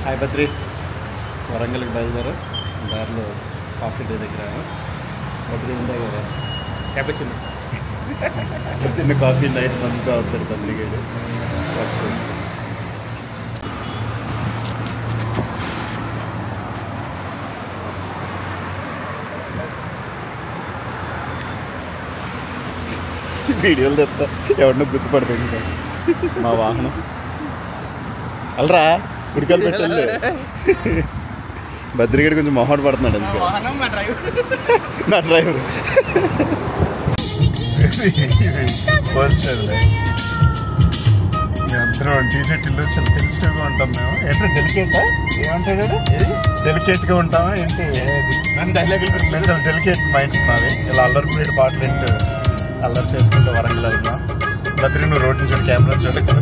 Hi Badri, వరంగల్కి బయలుదేరా. దారిలో coffee day దగ్గర బద్రి ఉందా కదా క్యాపచినో తిన్న కాఫీ నైట్ మందుగా అవుతాడు బద్రి గారు. వీడియోలు తెస్తా, ఎవరినో గుర్తుపడుతుంది మా వాహనం. అలరా ఉడికలు పెట్టండి. బద్రిగడి కొంచెం మొహాట పడుతున్నాడు అందుకే. నా డ్రైవర్ అందరం టీషర్ట్లు చాలా సెన్సిటివ్గా ఉంటాం మేము. ఏంటో డెలికేటా ఏమంటాడు, డెలికేట్గా ఉంటామా ఏంటి? డెలికేట్ మైండ్స్ మాది. ఇలా అల్లరి పీరియడ్ పాటలు ఏంటో అల్లరి చేసుకుంటూ వరంగల్ వెళ్తున్నాం. బద్రి నువ్వు రోడ్ నుంచి కెమెరా చూడలేదు.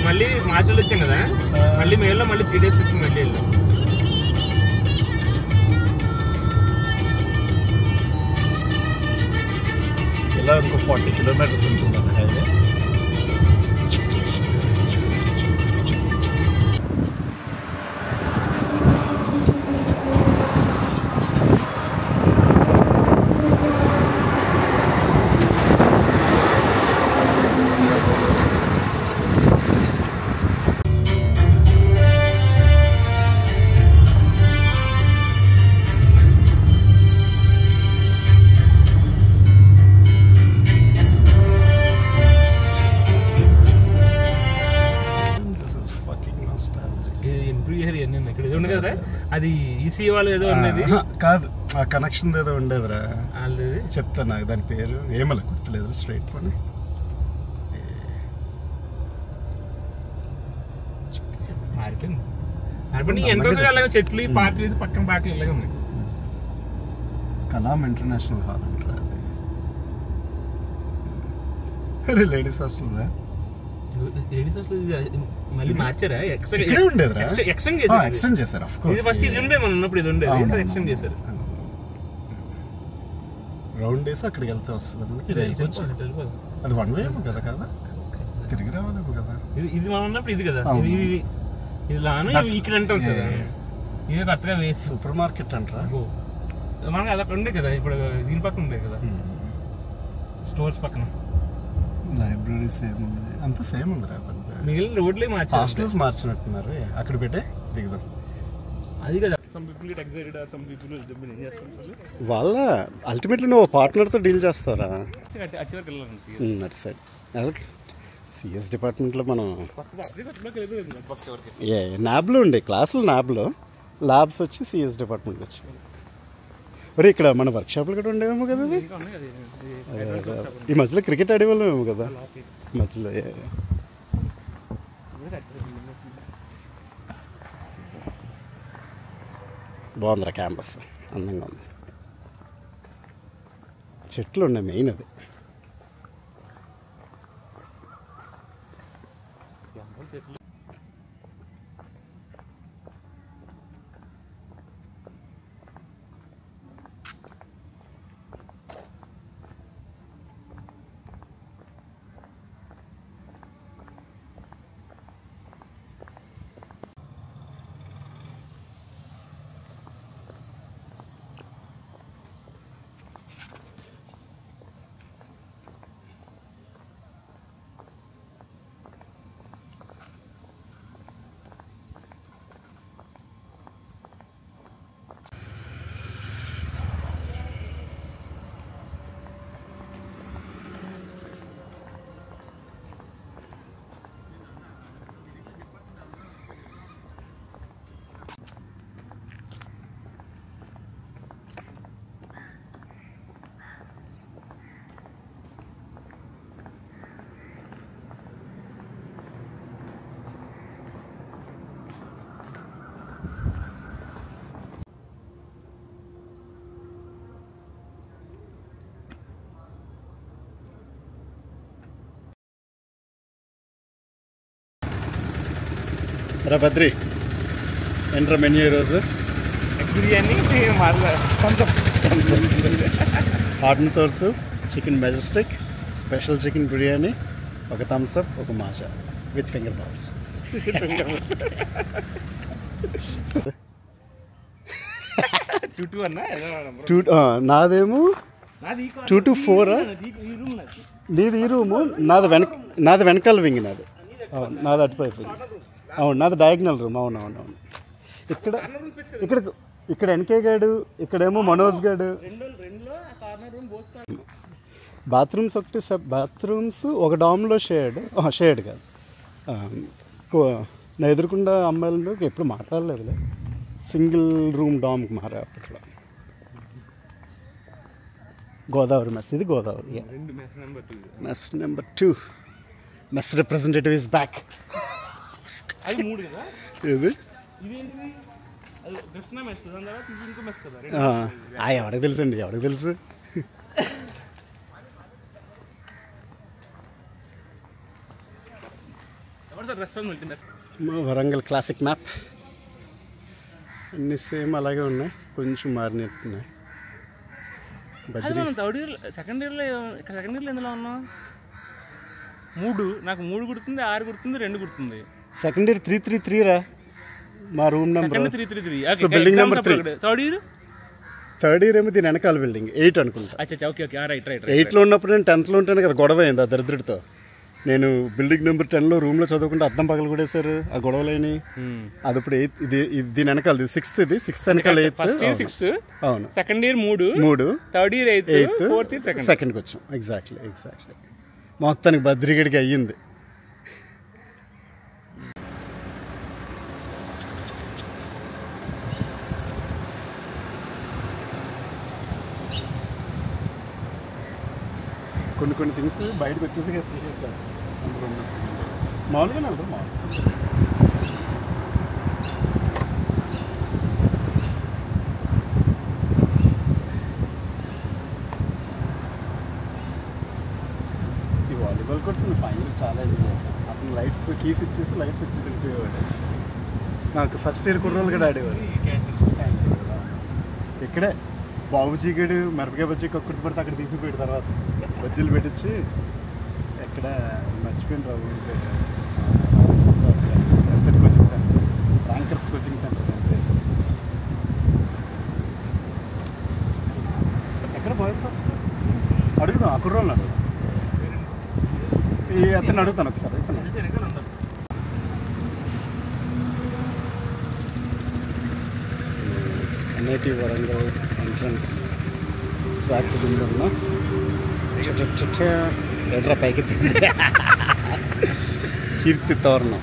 మళ్ళీ మార్చిలో వచ్చాం కదా, మళ్ళీ మేలో మళ్ళీ 3 days వచ్చి మళ్ళీ వెళ్ళాం. ఇలా ఇంకో 40 kilometers ఉంటుందండి హైవే. అది ఈసీ వాళ్ళు ఏదో ఉండేది కాదు, ఆ కనెక్షన్ ఏదో ఉండేదిరా. చెప్తాను, నాకు దాని పేరు ఏమలా గుర్తులేదు. స్ట్రైట్ పని అలాగే చెట్లు పార్క్ వేసి పక్కన పార్కులు ఇలాగే ఉన్నాయి. కలాం ఇంటర్నేషనల్ హాల్ అంటారా అది? లేడీస్ హాస్టల్ రా. మళ్ళీ మార్చారా? ఇక్కడే ఉండేదిరా. ఎక్స్టెండ్ చేశారు. ఆఫ్ కోర్స్ ఫస్ట్ ఇది ఉండే, మనం ఉన్నప్పుడు ఇది ఉండేది, ఎక్స్టెండ్ చేశారు. రౌండ్ వేసి అక్కడికి వెళ్తే వస్తుంది. అది 1 way ఏమో కదా, కదా తిరిగి రావాలేమో కదా. ఇది మనం ఉన్నప్పుడు ఇది కదా, ఇది లాను ఇక్కడ అంటాం కదా. ఇది కరెక్ట్గా వేసి సూపర్ మార్కెట్ అంటారా మనకి అది అక్కడ ఉండే కదా. ఇప్పుడు దీని పక్కన ఉండే కదా, స్టోర్స్ పక్కన. లైబ్రరీ సేమ్ ఉంది, అంతా సేమ్ ఉందిరా. మిగిలిన రోడ్లే హాస్టల్స్ మార్చినట్టున్నారు. అక్కడ పెట్టే దిగుదాం. అది కదా. వాళ్ళ అల్టిమేట్లీ నువ్వు పార్ట్నర్తో డీల్ చేస్తారా? అటు సైడ్ సిఎస్ డిపార్ట్మెంట్లో మనం ల్యాబ్లో ఉండే క్లాసులు, ల్యాబ్స్ వచ్చి సిఎస్ డిపార్ట్మెంట్కి వచ్చి. మరి ఇక్కడ మన వర్క్షాప్లు కూడా ఉండేవేమో కదా. ఈ మధ్యలో క్రికెట్ ఆడేవాళ్ళమేమో కదా మధ్యలో. బాగుందిరా క్యాంపస్, అందంగా ఉంది. చెట్లు ఉన్నాయి మెయిన్ అది. రా బద్రి, ఏంట్రా మెన్యూ ఈరోజు? బిర్యానీ, హాట్ అండ్ సోర్స్, chicken majestic, special chicken biryani, ఒక థమ్స్అప్, ఒక మాజా విత్ ఫింగర్ బాల్స్. నాదేమో 2 to 4. నీది ఈ రూము, నాది వెనకాల వింగ్. నాది అటుపైపు. అవును, నాది డయాగ్నల్ రూమ్. అవునవునవును. ఇక్కడ ఎన్కే గాడు, ఇక్కడేమో మనోజ్ గాడు. బాత్రూమ్స్ ఒక డామ్లో షేడ్ కాదు. నా ఎదురుకుండా అమ్మాయిలు ఎప్పుడు మాట్లాడలేదులే. సింగిల్ రూమ్ డామ్కి మారా అప్పట్లో. గోదావరి మెస్. ఇది Godavari. Mess number 2. Mess representative is back. ఏది ఎవరికి తెలుసండి, ఎవరికి తెలుసు. Warangal classic map. అన్ని సేమ్ అలాగే ఉన్నాయి, కొంచెం మారినట్టున్నాయి. సెకండ్ ఇయర్లో ఎందులో ఉన్నావు? 3 నాకు 3 గుర్తుంది, 6 గుర్తుంది, 2 గుర్తుంది. సెకండ్ ఇయర్ 333 రా మా room number. 333. So building number 3. Third year ఏమో దీని వెనకాల బిల్డింగ్ 8 అనుకుంటా. ఓకే 8లో ఉన్నప్పుడు నేను 10th ఉంటాను కదా, గొడవ అయింది ఆ దరిద్రుడితో. నేను బిల్డింగ్ నెంబర్ 10లో రూమ్లో చదువుకుంటే అద్దం పగలు కొడేశారు ఆ గొడవలేని. అది ఇప్పుడు 8. ఇది దీని వెనకాల 6th. ఇది 6th వెనకాల 8th. అవును. Second year 3, third year 8, fourth year సెకండ్కి వచ్చాం. ఎగ్జాక్ట్లీ. మొత్తానికి బద్రిగడికి అయ్యింది. కొన్ని థింగ్స్ బయటకు వచ్చేసి అప్రిషియేట్ చేస్తాం. మామూలుగా వెళ్తాం. ఈ వాలీబాల్ కోర్స్ ఫైనల్ చాలా ఎంజాయ్ చేశాను. అతను లైట్స్ కీస్ ఇచ్చేసి వెళ్ళిపోయేవాడు. నాకు ఫస్ట్ ఇయర్ కుర్రోళ్ళు కూడా ఆడేవారు. ఇక్కడే బాబుజీ గడు మిరపకాయ బజ్జీ కక్కుర్తి పడితే అక్కడ తీసిపోయాడు. తర్వాత బజ్జీలు పెట్టించి ఎక్కడ మర్చిపోయిన రావు website coaching centre, rankers coaching centre. ఎక్కడ బాయ్స్ హాస్టల్ అడుగుదాం. ఆ కుర్రోళ్ళని అడుగుదాం. ఈ అతను అడుగుతాను ఒకసారి. ఎన్ఐటి వరంగల్ ఎంట్రన్స్ స్వాక్ ఉన్నా ఎడ్ర పైకి కీర్తి తోరణం.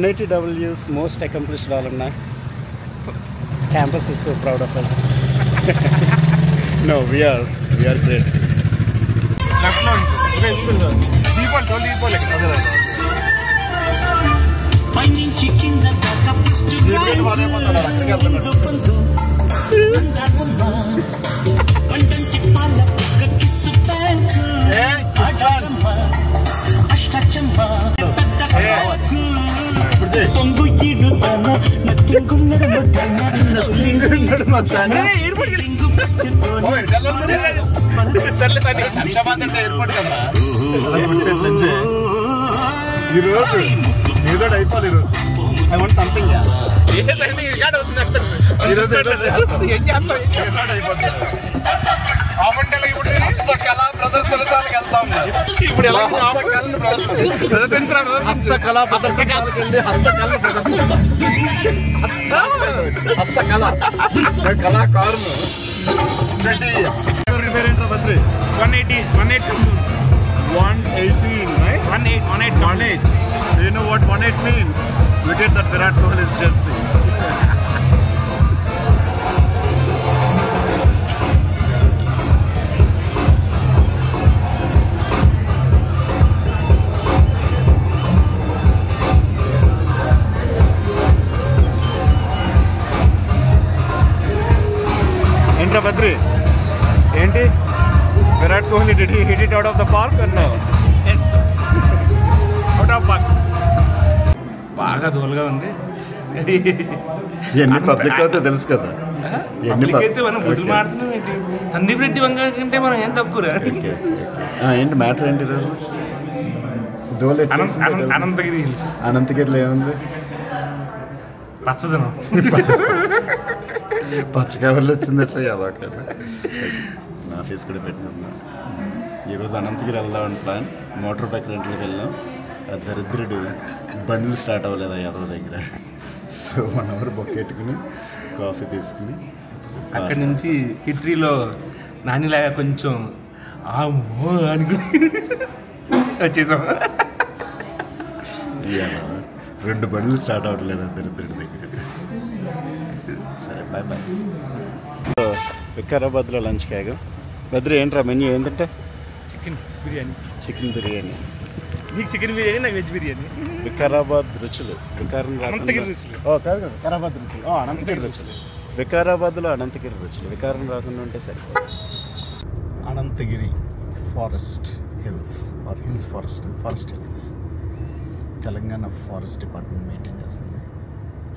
NITW's most accomplished alumni. Campus is so proud of us. No, we are great. ఈరోజు ఏదో అయిపోవాలి. ఈరోజు ఐ వాంట్ సంథింగ్. ఈరోజు హస్తకళా ప్రదర్శనశాలకు వెళ్తాం. హస్తకళా ప్రదర్శనశాలకు వెళ్ళి హస్తకళను ప్రదర్శిస్తాం. హస్తకళ కళాకారులు 20 years. 118. You know what 18 means? Look at that Virat Kohli's jersey. Entra Badri. Enti? Virat Kohli, did he hit it out of the park or no? Yes. Out of park. బాగా దోలుగా ఉంది. ఎన్ని public అయితే తెలుసు కదా. Public అయితే మనం బుద్ధులు మాడుతున్నాం ఏంటి? సందీప్ రెడ్డి వంగ కంటే మనం ఏం తక్కువ. ఏంటి మ్యాటర్ ఏంటి ఈరోజు? దోలు అనంతగిరి హిల్స్. అనంతగిరిలో ఏముంది? పచ్చదనం. పచ్చ కవర్లు వచ్చిందట్రా అదొక నా ఫేస్ కూడా పెట్టుకున్నా. ఈరోజు అనంతగిరి వెళ్దామని ప్లాన్. మోటార్ బైక్ రెంట్లోకి వెళ్ళాం. ఆ దరిద్రుడు బండ్లు స్టార్ట్ అవ్వలేదు యాదవ దగ్గర. సో 1 hour బొక్కెట్టుకుని కాఫీ తీసుకుని అక్కడి నుంచి హిట్రీలో నానిలాగా కొంచెం ఆమో అనుకుని వచ్చేసాం. 2 బండ్లు స్టార్ట్ అవ్వట్లేదు ఆ దరిద్రుడి దగ్గర. సరే బాయ్ బాయ్. వికారాబాద్లో లంచ్కి ఆగాం. బద్రి ఏంట్రా మెన్యూ ఏంటంటే? చికెన్ బిర్యానీ. చికెన్ బిర్యానీ. నీకు చికెన్ బిర్యానీ, నాకు వెజ్ బిర్యానీ. వికారాబాద్ రుచులు. అనంతగిరి రుచులు. కాదు వికారాబాద్ రుచులు. అనంతగిరి రుచులు. వికారాబాద్లో అనంతగిరి రుచులు. వికారం రాకుండా ఉంటే సరిపోదు. Ananthagiri forest hills or hills forest hills. Telangana forest department maintain చేస్తుంది.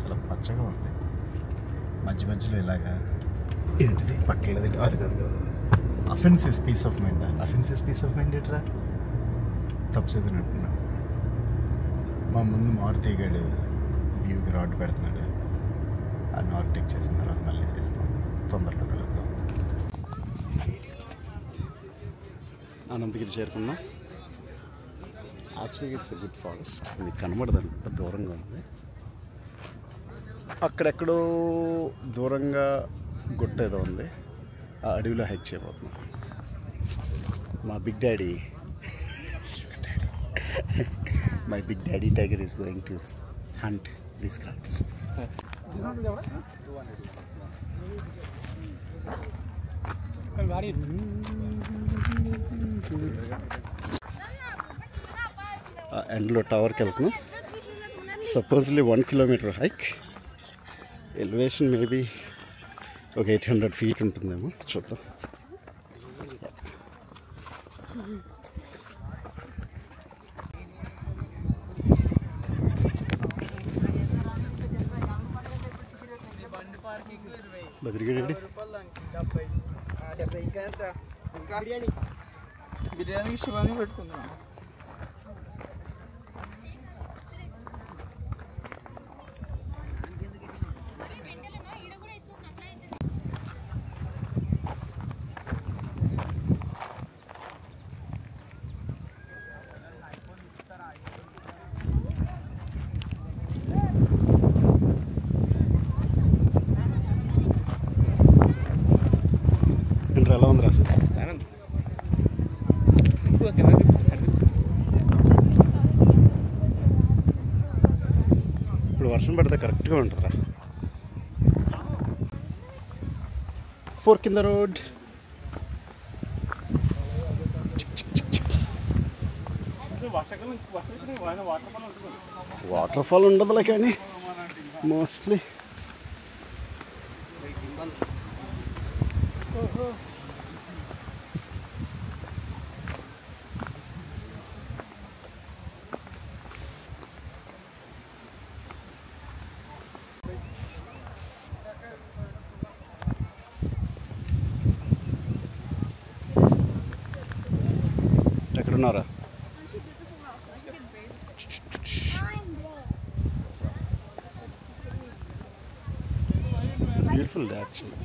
చాలా పచ్చగా ఉంది. మధ్య మధ్యలో ఇలాగా ఏంటిది పట్టలేదు. అది కాదు offence is piece of mind. Offence is piece of mind ఏంట్రా? తప్పు చదివినట్టున్నాడు. మా ముందు మారుతీగాడు వ్యూకి రాడ్ పెడుతున్నాడు. ఆ నార్ టెక్ చేసిన తర్వాత మళ్ళీ చేస్తాం. తొందరలో కలుద్దాం. అనంతగిరి చేరుకున్నాం. యాక్చువల్గా ఇట్స్ ఎ గుడ్ ఫారెస్ట్. మీకు కనబడదంట, దూరంగా ఉంది. అక్కడెక్కడో దూరంగా గుట్ట ఏదో ఉంది. ఆ అడవిలో హైక్ చేయబోతున్నాం. మా big daddy my big daddy tiger is going to hunt these crabs. ఎండ్లో టవర్కి వెళ్తున్నాం. Supposedly 1 kilometer hike. Elevation maybe ఒక 800 feet ఉంటుందేమో, చూద్దాం. బద్రిగడ్డి బిర్యానీ శివాని పెట్టుకుందాం. ఎలా ఉందిరా? ఇప్పుడు వర్షం పడితే కరెక్ట్గా ఉంటుందా? Fork in the road. Waterfall ఉండదులే కానీ మోస్ట్లీ ఎక్కడున్నారా? It's beautiful day actually.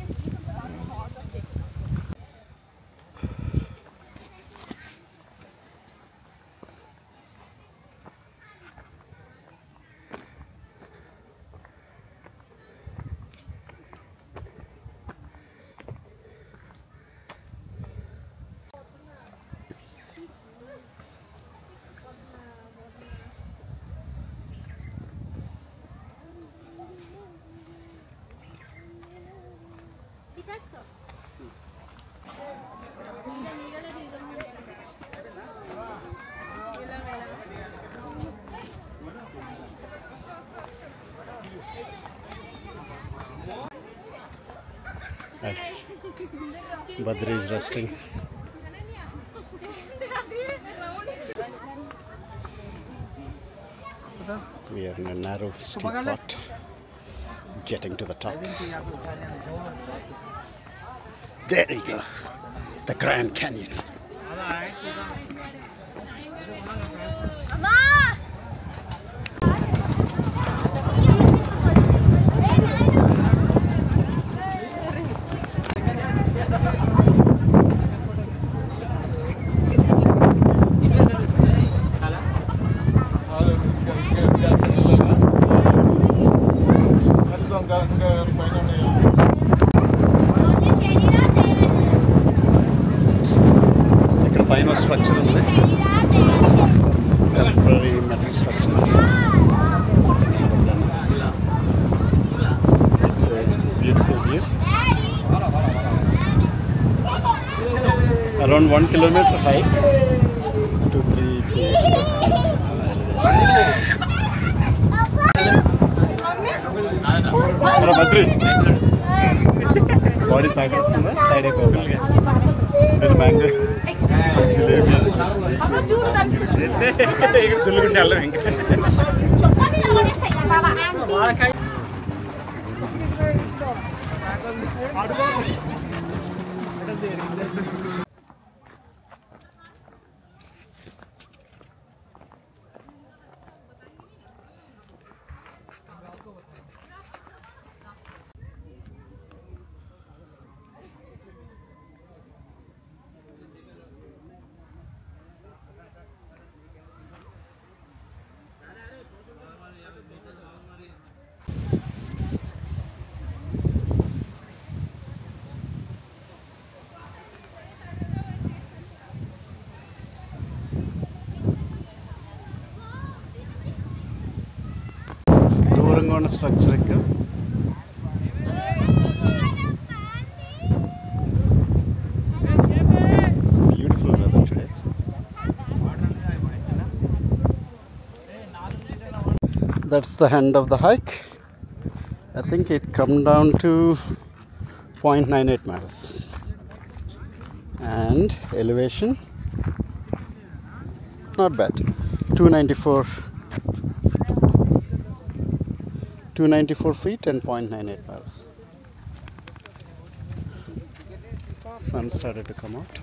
Badri is resting. We are in a narrow steep path, getting to the top. There you go, the Grand Canyon. Structure ఉంది, temporary metal structure. It's beautiful view. Around 1 kilometer hike to 3 feet. Badri body సాగరిస్తుందా? టైడ్ అయిపోవాలి. Mango jalebi దుల్లుకుంటే వెళ్ళం ఇంకా. దూరంగా ఉన్న structure ఎక్క beautiful weather today. That's the end of the hike. I think it come down to 0.98 miles and elevation not bad, 294 feet and 0.98 miles. Sun started to come out.